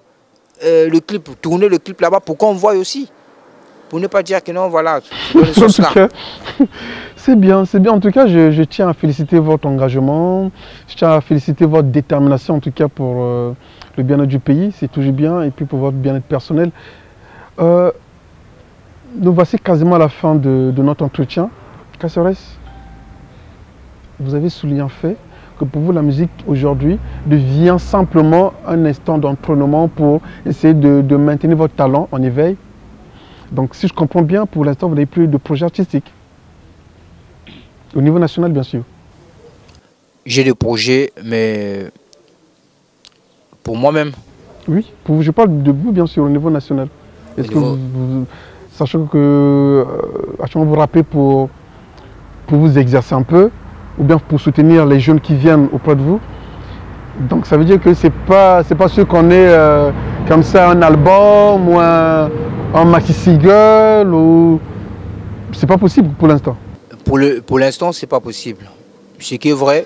le clip, tourner le clip là-bas pour qu'on voie aussi. Pour ne pas dire que non, voilà, c'est bien, c'est bien. En tout cas, je tiens à féliciter votre engagement. Je tiens à féliciter votre détermination, en tout cas, pour le bien-être du pays. C'est toujours bien. Et puis pour votre bien-être personnel. Nous voici quasiment à la fin de notre entretien. Caceres, vous avez souligné un fait que pour vous, la musique aujourd'hui devient simplement un instant d'entraînement pour essayer de maintenir votre talent en éveil. Donc, si je comprends bien, pour l'instant, vous n'avez plus de projet artistique. Au niveau national, bien sûr. J'ai des projets, mais pour moi-même. Oui, je parle de vous, bien sûr, au niveau national. Est-ce que sachant que vous rappelez pour vous exercer un peu, ou bien pour soutenir les jeunes qui viennent auprès de vous. Donc ça veut dire que c'est pas sûr qu'on ait comme ça un album ou un maxi single, ou c'est pas possible pour l'instant. Pour l'instant, c'est pas possible. Ce qui est vrai,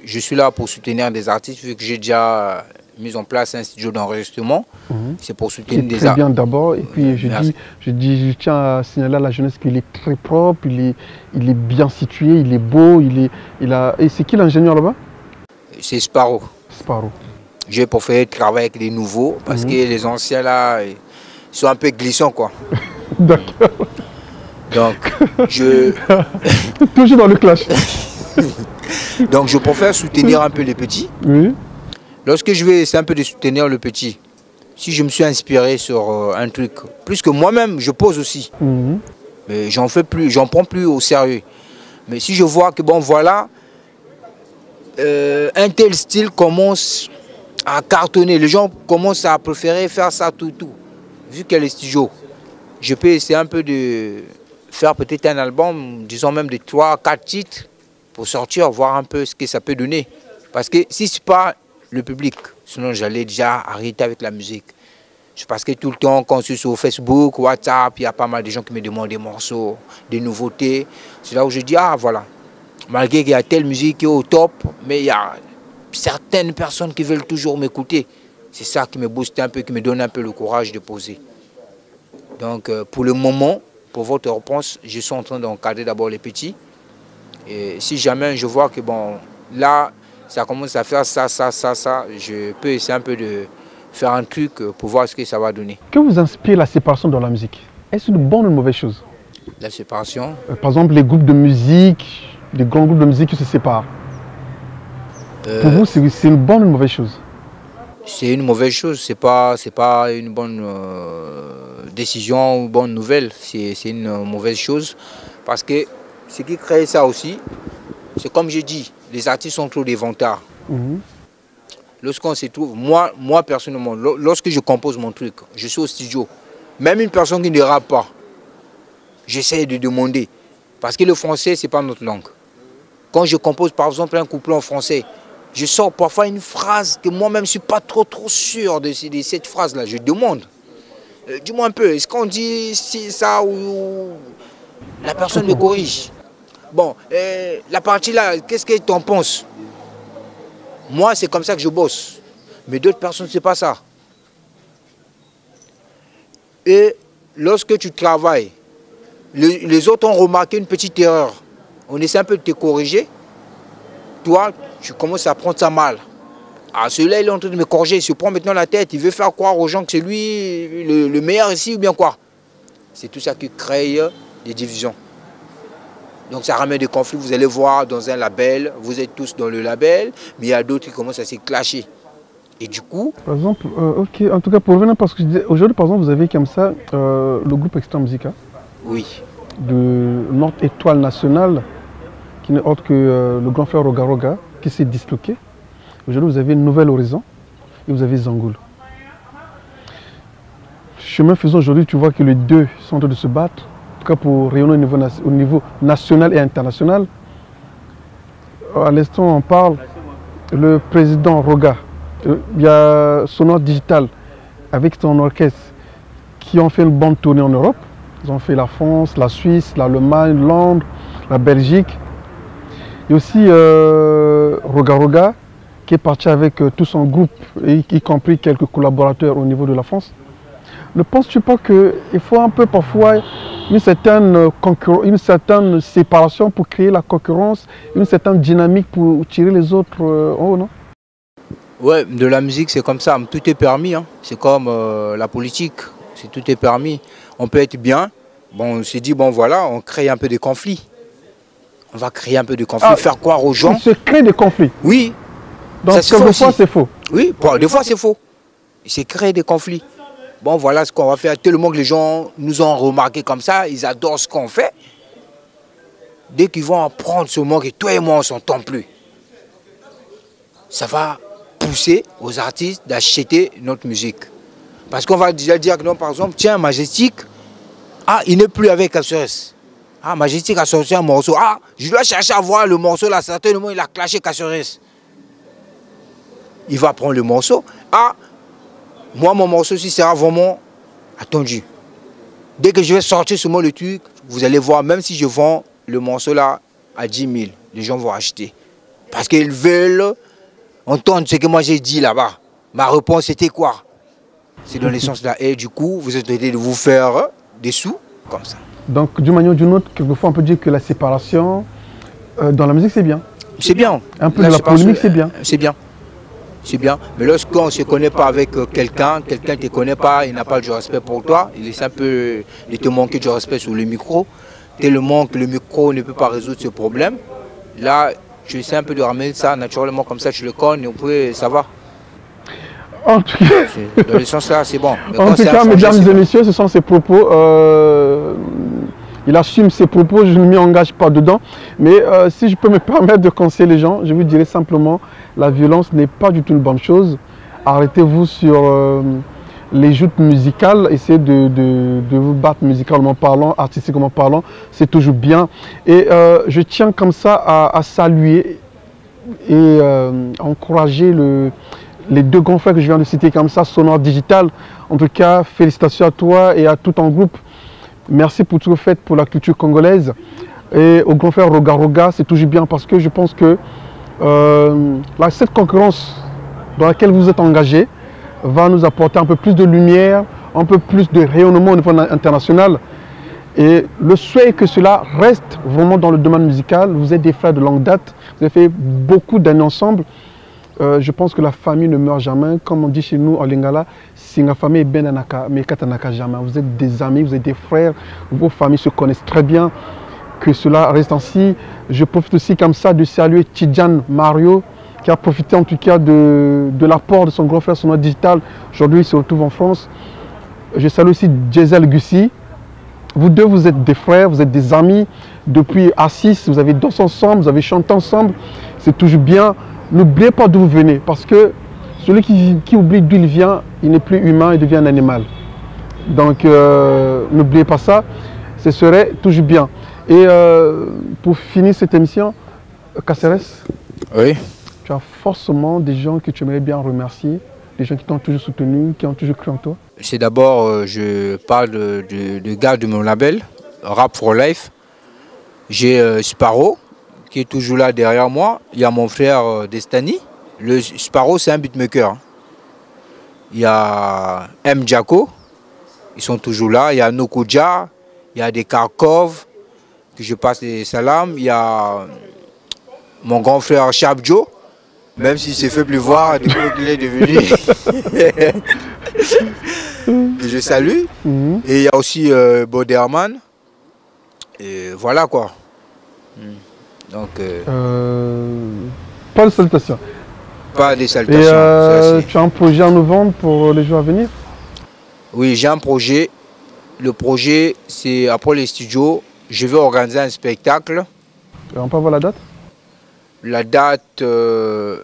je suis là pour soutenir des artistes vu que j'ai déjà mis en place un studio d'enregistrement. C'est pour soutenir des artistes. Très bien d'abord, et puis je tiens à signaler à la jeunesse qu'il est très propre, il est bien situé, il est beau, et c'est qui l'ingénieur là-bas? C'est Sparrow. Sparrow. J'ai préféré travailler avec des nouveaux parce que les anciens là, ils sont un peu glissants quoi. D'accord. Donc, toujours dans le clash. Donc je préfère soutenir un peu les petits. Oui. Lorsque je vais essayer un peu de soutenir le petit, si je me suis inspiré sur un truc, plus que moi-même, je pose aussi. Mais j'en prends plus au sérieux. Mais si je vois que bon voilà, un tel style commence à cartonner, les gens commencent à préférer faire ça tout. Vu qu'il y a les studios, je peux essayer un peu de faire peut-être un album, disons même de 3-4 titres, pour sortir, voir un peu ce que ça peut donner. Parce que si ce n'est pas le public, sinon j'allais déjà arrêter avec la musique. Parce que tout le temps, quand je suis sur Facebook, WhatsApp, il y a pas mal de gens qui me demandent des morceaux, des nouveautés. C'est là où je dis, ah voilà, malgré qu'il y a telle musique qui est au top, mais il y a certaines personnes qui veulent toujours m'écouter. C'est ça qui me booste un peu, qui me donne un peu le courage de poser. Donc pour le moment, pour votre réponse, je suis en train d'encadrer d'abord les petits. Et si jamais je vois que bon, là, ça commence à faire ça, je peux essayer un peu de faire un truc pour voir ce que ça va donner. Que vous inspire la séparation dans la musique? Est-ce une bonne ou une mauvaise chose? La séparation? Par exemple, les groupes de musique, les grands groupes de musique qui se séparent. Pour vous, c'est une bonne ou une mauvaise chose? c'est une mauvaise chose, c'est pas une bonne décision ou bonne nouvelle, c'est une mauvaise chose parce que ce qui crée ça aussi, c'est comme je dis, les artistes sont trop des vantards. Lorsqu'on se trouve, moi personnellement, lorsque je compose mon truc, je suis au studio, même une personne qui ne rappe pas, j'essaie de demander, parce que le français, c'est pas notre langue. Quand je compose par exemple un couplet en français, je sors parfois une phrase que moi-même je ne suis pas trop sûr de cette phrase-là. Je demande. Dis-moi un peu, est-ce qu'on dit ça ou la personne me corrige? Bon, la partie là, qu'est-ce que tu en penses? Moi, c'est comme ça que je bosse. Mais d'autres personnes, ce n'est pas ça. Et lorsque tu travailles, les autres ont remarqué une petite erreur. On essaie un peu de te corriger. Toi, tu commences à prendre ça mal. Ah, celui-là, il est en train de me corriger, il se prend maintenant la tête, il veut faire croire aux gens que c'est lui le meilleur ici ou bien quoi. C'est tout ça qui crée des divisions. Donc ça ramène des conflits, vous allez voir dans un label, vous êtes tous dans le label, mais il y a d'autres qui commencent à se clasher. Et du coup... Par exemple, ok, en tout cas pour revenir, parce que aujourd'hui par exemple vous avez comme ça le groupe Extra Musica. Oui. De notre étoile nationale, qui n'est autre que le grand frère Roga Roga, qui s'est disloqué. Aujourd'hui, vous avez Nouvel Horizon et vous avez Zangoul. Chemin faisant, aujourd'hui, tu vois que les deux sont en train de se battre, en tout cas pour rayonner au niveau national et international. À l'instant, on parle, le président Roga, il y a Sonore Digital avec son orchestre qui ont fait une bonne tournée en Europe. Ils ont fait la France, la Suisse, l'Allemagne, Londres, la Belgique. Il y a aussi Roga Roga qui est parti avec tout son groupe, y compris quelques collaborateurs au niveau de la France. Ne penses-tu pas qu'il faut un peu parfois une certaine séparation pour créer la concurrence, une certaine dynamique pour tirer les autres en haut, non? Ouais, de la musique c'est comme ça, tout est permis, hein. C'est comme la politique, tout est permis. On peut être bien, bon, on s'est dit, bon voilà, on crée un peu de conflits. On va créer un peu de conflits, faire croire aux gens. On se crée des conflits. Oui. Donc quelquefois c'est faux. Oui, des fois c'est faux. C'est créer des conflits. Bon voilà ce qu'on va faire. Tellement que les gens nous ont remarqué comme ça, ils adorent ce qu'on fait. Dès qu'ils vont apprendre ce mot que toi et moi on ne s'entend plus, ça va pousser aux artistes d'acheter notre musique. Parce qu'on va déjà dire que non, par exemple, tiens, Majestic, ah, il n'est plus avec Casseres. Ah, Majestic a sorti un morceau. Ah, je dois chercher à voir le morceau là, certainement il a clashé Casseres. Il va prendre le morceau. Ah, moi mon morceau aussi sera vraiment attendu. Dès que je vais sortir sur moi le truc, vous allez voir, même si je vends le morceau là à 10 000, les gens vont acheter. Parce qu'ils veulent entendre ce que moi j'ai dit là-bas. Ma réponse c'était quoi? C'est dans le sens là. Et du coup, vous êtes traité de vous faire des sous comme ça. Donc d'une manière ou d'une autre, quelquefois on peut dire que la séparation dans la musique c'est bien. C'est bien. Un peu de la polémique c'est bien. C'est bien. C'est bien. Mais lorsqu'on ne se connaît pas avec quelqu'un ne te connaît pas, il n'a pas du respect pour toi, il essaie un peu de te manquer du respect sur le micro, tellement que le micro ne peut pas résoudre ce problème. Là, tu essaies un peu de ramener ça naturellement, comme ça tu le connais, ça va. En tout cas, dans le sens là, c'est bon. En tout cas, mesdames et messieurs, ce sont ses propos. Il assume ses propos, je ne m'y engage pas dedans. Mais si je peux me permettre de conseiller les gens, je vous dirais simplement, la violence n'est pas du tout une bonne chose. Arrêtez-vous sur les joutes musicales, essayez de vous battre musicalement parlant, artistiquement parlant, c'est toujours bien. Et je tiens comme ça à saluer et encourager les deux grands frères que je viens de citer comme ça, Sonore Digital. En tout cas, félicitations à toi et à tout ton groupe. Merci pour tout ce que vous faites pour la culture congolaise. Et au grand frère Roga Roga, c'est toujours bien parce que je pense que cette concurrence dans laquelle vous êtes engagés va nous apporter un peu plus de lumière, un peu plus de rayonnement au niveau international. Et le souhait est que cela reste vraiment dans le domaine musical. Vous êtes des frères de longue date, vous avez fait beaucoup d'années ensemble. Je pense que la famille ne meurt jamais. Comme on dit chez nous en Lingala, si la famille est bien mais katanaka jamais. Vous êtes des amis, vous êtes des frères, vos familles se connaissent très bien. Que cela reste ainsi. Je profite aussi comme ça de saluer Tidjane Mario, qui a profité en tout cas de l'apport de son grand frère Sonoa Digital. Aujourd'hui, il se retrouve en France. Je salue aussi Diesel Gussi. Vous deux, vous êtes des frères, vous êtes des amis. Depuis A6, vous avez dansé ensemble, vous avez chanté ensemble. C'est toujours bien. N'oubliez pas d'où vous venez, parce que celui qui oublie d'où il vient, il n'est plus humain, il devient un animal. Donc, n'oubliez pas ça. Ce serait toujours bien. Et pour finir cette émission, Caceres, Oui. tu as forcément des gens que tu aimerais bien remercier, des gens qui t'ont toujours soutenu, qui ont toujours cru en toi. C'est d'abord, je parle de gars de mon label, Rap for Life. J'ai Sparrow, qui est toujours là derrière moi. Il y a mon frère Destiny. Le Sparrow, c'est un beatmaker. Il y a M. Jaco, ils sont toujours là. Il y a Nokoja, il y a des Kharkov, que je passe des salams. Il y a mon grand frère Shabjo, même s'il s'est fait plus voir depuis qu'il est devenu. Que je salue. Et il y a aussi Boderman. Et voilà quoi. Donc, pas de salutations. Pas des salutations. Et tu as un projet en novembre pour les jours à venir? Oui, j'ai un projet. Le projet, c'est après les studios, je vais organiser un spectacle. On peut avoir la date? La date, je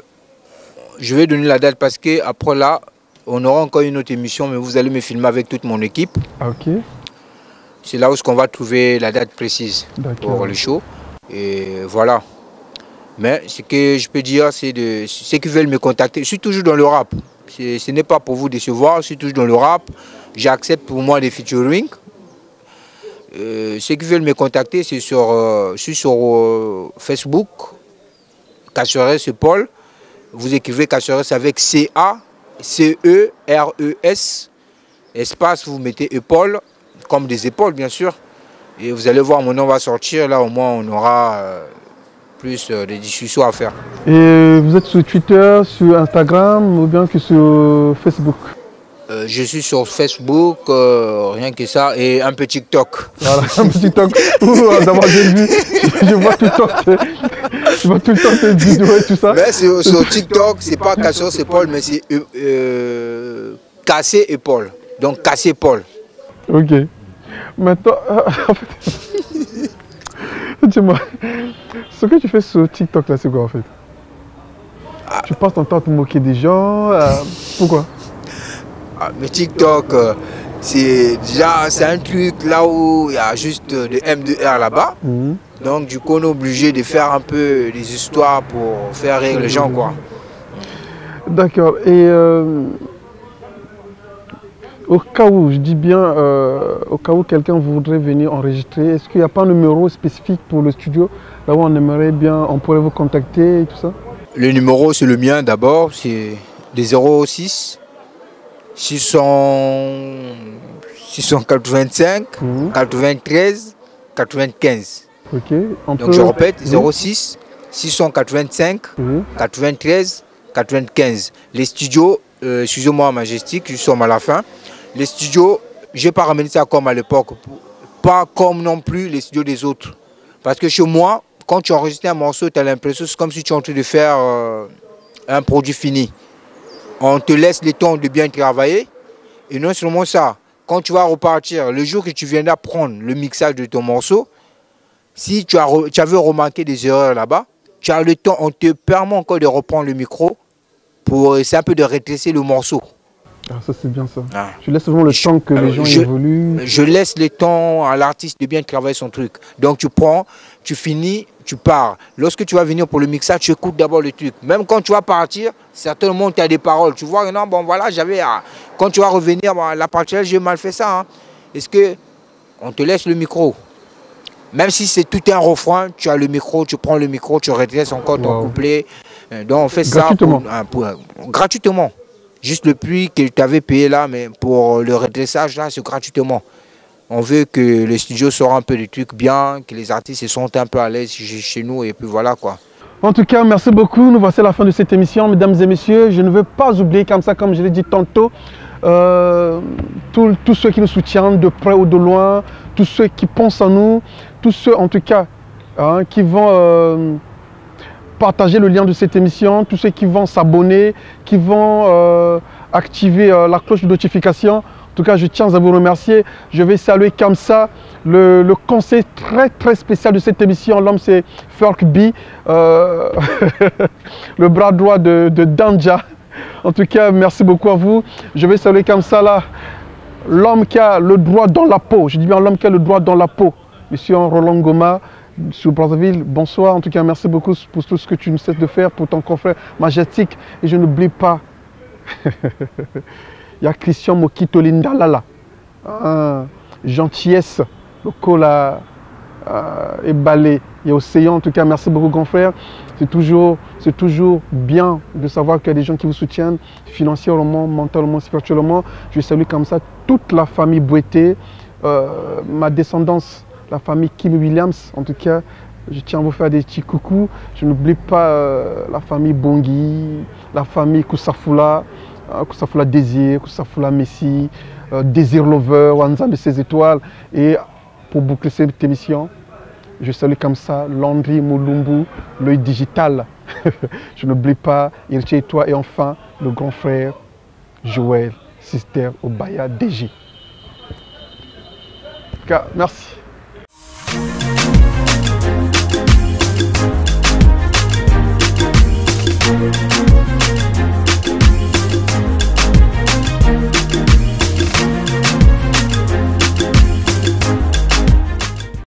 vais donner la date parce qu'après là, on aura encore une autre émission, mais vous allez me filmer avec toute mon équipe. Ok. C'est là où on va trouver la date précise pour le show. Et voilà. Mais ce que je peux dire, c'est de ceux qui veulent me contacter. Je suis toujours dans le rap. Ce n'est pas pour vous décevoir, je suis toujours dans le rap. J'accepte pour moi des featuring. Ceux qui veulent me contacter, c'est je suis sur Facebook, Caceres Paul. Vous écrivez Caceres avec C-A-C-E-R-E-S. Espace, vous mettez épaule, comme des épaules bien sûr. Et vous allez voir, mon nom va sortir. Là, au moins, on aura plus de discussions à faire. Et vous êtes sur Twitter, sur Instagram ou bien que sur Facebook? Je suis sur Facebook, rien que ça, et un peu TikTok. Voilà, un peu TikTok. D'abord, j'ai vu, je vois tout le temps tes vidéos et tout ça. Mais sur TikTok, c'est pas Caceres Paul, mais c'est Cassé et Paul. Donc Cassé Paul. Ok. Maintenant, en fait, dis-moi, ce que tu fais sur TikTok là, c'est quoi en fait? Tu passes ton temps à te moquer des gens, pourquoi? Mais TikTok, c'est un truc là où il y a juste de M2R là-bas. Donc du coup, on est obligé de faire un peu des histoires pour faire rire les gens, quoi. D'accord. Et au cas où, je dis bien, au cas où quelqu'un voudrait venir enregistrer, est-ce qu'il n'y a pas un numéro spécifique pour le studio, là où on aimerait bien, on pourrait vous contacter et tout ça? Le numéro, c'est le mien d'abord, c'est des 06 685 93 95. Ok. Donc je répète, 06 685 93 95. Les studios, excusez-moi Majestic, je suis à la fin. Les studios, je n'ai pas ramené ça comme à l'époque, pas comme non plus les studios des autres. Parce que chez moi, quand tu enregistres un morceau, tu as l'impression que c'est comme si tu es en train de faire un produit fini. On te laisse le temps de bien travailler. Et non seulement ça, quand tu vas repartir, le jour que tu viendras prendre le mixage de ton morceau, si tu avais remarqué des erreurs là-bas, tu as le temps, on te permet encore de reprendre le micro pour essayer un peu de rétrécir le morceau. Ah, ça c'est bien ça. Ah. Tu laisses vraiment le temps que les gens évoluent. Je laisse le temps à l'artiste de bien travailler son truc. Donc tu prends, tu finis, tu pars. Lorsque tu vas venir pour le mixage, tu écoutes d'abord le truc. Même quand tu vas partir, certainement tu as des paroles. Tu vois, non, bon voilà, quand tu vas revenir, bon, la partie là, j'ai mal fait ça. Hein. Est-ce que on te laisse le micro? Même si c'est tout un refrain, tu as le micro, tu prends le micro, tu redresses encore ton couplet. Donc on fait gratuitement. Ça gratuitement. Juste le prix que tu avais payé là, mais pour le redressage là, c'est gratuitement. On veut que les studios sortent un peu des trucs bien, que les artistes se sentent un peu à l'aise chez nous et puis voilà quoi. En tout cas, merci beaucoup. Nous voici à la fin de cette émission, mesdames et messieurs. Je ne veux pas oublier comme ça, comme je l'ai dit tantôt, tous ceux qui nous soutiennent de près ou de loin, tous ceux qui pensent en nous, tous ceux en tout cas qui vont partager le lien de cette émission, tous ceux qui vont s'abonner, qui vont activer la cloche de notification. En tout cas, je tiens à vous remercier. Je vais saluer comme ça le conseil très spécial de cette émission. L'homme, c'est Ferk B, le bras droit de Danja. En tout cas, merci beaucoup à vous. Je vais saluer comme ça là l'homme qui a le droit dans la peau. Je dis bien l'homme qui a le droit dans la peau. Monsieur Roland Goma, sur Brazzaville, bonsoir. En tout cas, merci beaucoup pour tout ce que tu ne cesses de faire pour ton confrère majestique. Et je n'oublie pas, il y a Christian Mokito Lindalala, gentillesse, le cola et balai. Il y a Océan, en tout cas, merci beaucoup, grand frère. C'est toujours bien de savoir qu'il y a des gens qui vous soutiennent financièrement, mentalement, spirituellement. Je salue comme ça toute la famille Bouété, ma descendance, la famille Kim Williams. En tout cas, je tiens à vous faire des petits coucous. Je n'oublie pas la famille Bongui, la famille Koussafoula, Koussafoula Désir, Koussafoula Messi, Désir Lover, Wanzan de ses étoiles. Et pour boucler cette émission, je salue comme ça Landry Moulumbu, l'œil digital. Je n'oublie pas Irché et toi. Et enfin, le grand frère Joël, Sister Obaya DG. En tout cas, merci.